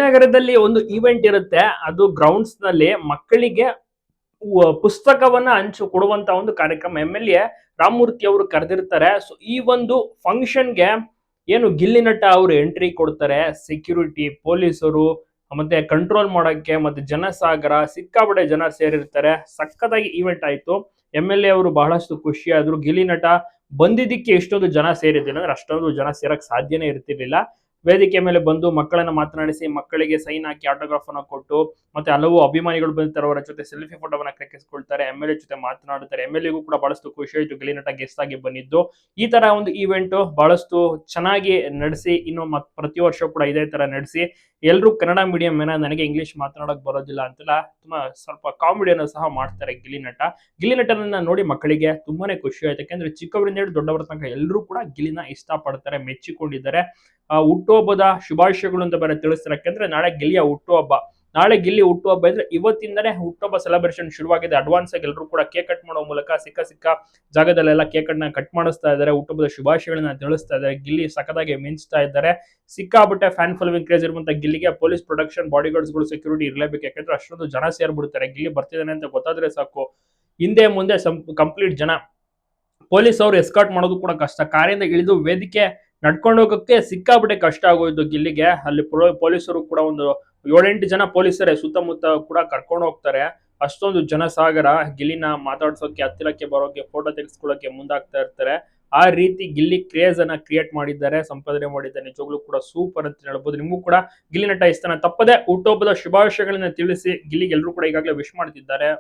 ಜಯನಗರದಲ್ಲಿ ಒಂದು ಈವೆಂಟ್ ಇರುತ್ತೆ. ಅದು ಗ್ರೌಂಡ್ಸ್ ನಲ್ಲಿ ಮಕ್ಕಳಿಗೆ ಪುಸ್ತಕವನ್ನ ಕೊಡುವಂತ ಒಂದು ಕಾರ್ಯಕ್ರಮ. ಎಂ.ಎಲ್.ಎ. ರಾಮಮೂರ್ತಿ ಅವರು ಕರೆದಿರ್ತಾರೆ. ಸೊ ಈ ಒಂದು ಫಂಕ್ಷನ್‌ಗೆ ಏನು ಗಿಲ್ಲಿ ನಟ ಅವರು ಎಂಟ್ರಿ ಕೊಡ್ತಾರೆ. ಸೆಕ್ಯೂರಿಟಿ, ಪೊಲೀಸರು ಮತ್ತೆ ಕಂಟ್ರೋಲ್ ಮಾಡಕ್ಕೆ ಮತ್ತೆ ಜನಸಾಗರ ಸಿಕ್ಕಾಪಟ್ಟೆ ಜನ ಸೇರಿರ್ತಾರೆ. ಸಖತ್ತಾಗಿ ಈವೆಂಟ್ ಆಯ್ತು. ಎಂ.ಎಲ್.ಎ. ಅವರು ಬಹಳಷ್ಟು ಖುಷಿಯಾದ್ರು. ಗಿಲ್ಲಿ ನಟ ಬಂದಿದ್ದಕ್ಕೆ ಎಷ್ಟೊಂದು ಜನ ಸೇರಿದ್ದಿಲ್ಲ ಅಂದ್ರೆ ಅಷ್ಟೊಂದು ಜನ ಸೇರಕ್ ಸಾಧ್ಯನೇ ಇರ್ತಿರ್ಲಿಲ್ಲ. ವೇದಿಕೆ ಮೇಲೆ ಬಂದು ಮಕ್ಕಳನ್ನ ಮಾತನಾಡಿಸಿ ಮಕ್ಕಳಿಗೆ ಸೈನ್ ಹಾಕಿ ಆಟೋಗ್ರಾಫ್ ಅನ್ನ ಕೊಟ್ಟು ಮತ್ತೆ ಹಲವು ಅಭಿಮಾನಿಗಳು ಬಂದಿರ್ತಾರೆ. ಅವರ ಜೊತೆ ಸೆಲ್ಫಿ ಫೋಟೋವನ್ನ ಕ್ಲಿಕ್ಕಿಸಿಕೊಳ್ತಾರೆ. ಎಂ.ಎಲ್.ಎ. ಜೊತೆ ಮಾತನಾಡುತ್ತಾರೆ. ಎಂ.ಎಲ್.ಎ.ಗೂ ಕೂಡ ಬಹಳಷ್ಟು ಖುಷಿ ಆಯ್ತು ಗಿಲ್ಲಿ ನಟ ಗೆಸ್ಟ್ ಆಗಿ ಬಂದಿದ್ದು. ಈ ತರ ಒಂದು ಈವೆಂಟ್ ಬಹಳಷ್ಟು ಚೆನ್ನಾಗಿ ನಡೆಸಿ ಇನ್ನು ಪ್ರತಿ ವರ್ಷ ಕೂಡ ಇದೇ ತರ ನಡೆಸಿ ಎಲ್ರು ಕನ್ನಡ ಮೀಡಿಯಂ ನನಗೆ ಇಂಗ್ಲಿಷ್ ಮಾತನಾಡಕ್ ಬರೋದಿಲ್ಲ ಅಂತೆಲ್ಲ ತುಂಬಾ ಸ್ವಲ್ಪ ಕಾಮಿಡಿಯನ್ನು ಸಹ ಮಾಡ್ತಾರೆ ಗಿಲ್ಲಿ ನಟ. ಗಿಲ್ಲಿ ನಟನನ್ನ ನೋಡಿ ಮಕ್ಕಳಿಗೆ ತುಂಬಾನೇ ಖುಷಿ ಆಯ್ತು. ಯಾಕಂದ್ರೆ ಚಿಕ್ಕವರಿಂದ ಹಿಡಿದು ದೊಡ್ಡವರ ತನಕ ಎಲ್ಲರೂ ಕೂಡ ಗಿಲ್ಲಿನ ಇಷ್ಟ ಪಡ್ತಾರೆ, ಮೆಚ್ಚಿಕೊಂಡಿದ್ದಾರೆ. ಹುಟ್ಟುಹಬ್ಬದ ಶುಭಾಶಯಗಳು ಅಂತ ಬೇರೆ ತಿಳಿಸ್ತಾರೆ. ಯಾಕಂದ್ರೆ ನಾಳೆ ಗಿಲ್ಲಿಯ ಹುಟ್ಟುಹಬ್ಬ. ನಾಳೆ ಗಿಲ್ಲಿ ಹುಟ್ಟುಹಬ್ಬ ಇದ್ರೆ ಇವತ್ತಿಂದನೇ ಹುಟ್ಟುಹಬ್ಬ ಸೆಲೆಬ್ರೇಷನ್ ಶುರುವಾಗಿದೆ. ಅಡ್ವಾನ್ಸ್ ಆಗಿ ಎಲ್ಲರೂ ಕೂಡ ಕೇಕ್ ಕಟ್ ಮಾಡೋ ಮೂಲಕ ಸಿಕ್ಕ ಜಾಗದಲ್ಲೆಲ್ಲ ಕೇಕ್ ಅನ್ನ ಕಟ್ ಮಾಡಿಸ್ತಾ ಇದ್ದಾರೆ. ಹುಟ್ಟುಹಬ್ಬದ ಶುಭಾಶಯಗಳನ್ನ ತಿಳಿಸ್ತಾ ಇದ್ದಾರೆ. ಗಿಲ್ಲಿ ಸಖತ್ತಾಗಿ ಮಿಂಚ್ತಾ ಇದ್ದಾರೆ. ಸಿಕ್ಕಾಪಟ್ಟೆ ಫ್ಯಾನ್ ಫಾಲೋವಿಂಗ್ ಕ್ರೇಜ್ ಇರುವಂತ ಗಿಲ್ಲಿಗೆ ಪೊಲೀಸ್ ಪ್ರೊಟೆಕ್ಷನ್, ಬಾಡಿಗಾರ್ಡ್ಸ್ ಗಳು, ಸೆಕ್ಯೂರಿಟಿ ಇರಲೇಬೇಕು. ಯಾಕಂದ್ರೆ ಅಷ್ಟೊಂದು ಜನ ಸೇರ್ಬಿಡ್ತಾರೆ. ಗಿಲ್ಲಿ ಬರ್ತಿದ್ದಾನೆ ಅಂತ ಗೊತ್ತಾದ್ರೆ ಸಾಕು ಹಿಂದೆ ಮುಂದೆ ಕಂಪ್ಲೀಟ್ ಜನ. ಪೊಲೀಸ್ ಅವರು ಎಸ್ಕಾರ್ಟ್ ಮಾಡೋದು ಕೂಡ ಕಷ್ಟ. ಕಾರಿಂದ ಇಳಿದು ವೇದಿಕೆ ನಡ್ಕೊಂಡು ಹೋಗೋಕೆ ಸಿಕ್ಕಾಪಟ್ಟೆ ಕಷ್ಟ ಆಗೋಯ್ತು ಗಿಲ್ಲಿಗೆ. ಅಲ್ಲಿ ಪೊಲೀಸರು ಕೂಡ ಒಂದು 7-8 ಜನ ಪೊಲೀಸರೇ ಸುತ್ತಮುತ್ತ ಕೂಡ ಕರ್ಕೊಂಡು ಹೋಗ್ತಾರೆ. ಅಷ್ಟೊಂದು ಜನಸಾಗರ ಗಿಲ್ಲಿನ ಮಾತಾಡ್ಸೋಕೆ, ಹತ್ತಿರಕ್ಕೆ ಬರೋಕೆ, ಫೋಟೋ ತೆಗೆಸ್ಕೊಳ್ಳೋಕೆ ಮುಂದಾಗ್ತಾ ಇರ್ತಾರೆ. ಆ ರೀತಿ ಗಿಲ್ಲಿ ಕ್ರೇಜ್ ಅನ್ನ ಕ್ರಿಯೇಟ್ ಮಾಡಿದ್ದಾರೆ, ಸಂಪಾದನೆ ಮಾಡಿದ್ದಾರೆ. ನಿಜವಾಗ್ಲೂ ಕೂಡ ಸೂಪರ್ ಅಂತ ಹೇಳ್ಬೋದು. ನಿಮಗೂ ಕೂಡ ಗಿಲ್ಲಿ ನಟ ಇಷ್ಟನ ತಪ್ಪದೆ ಹುಟ್ಟುಹಬ್ಬದ ಶುಭಾಶಯಗಳನ್ನ ತಿಳಿಸಿ. ಗಿಲ್ಲಿಗೆ ಎಲ್ಲರೂ ಕೂಡ ಈಗಾಗಲೇ ವಿಶ್ ಮಾಡ್ತಿದ್ದಾರೆ.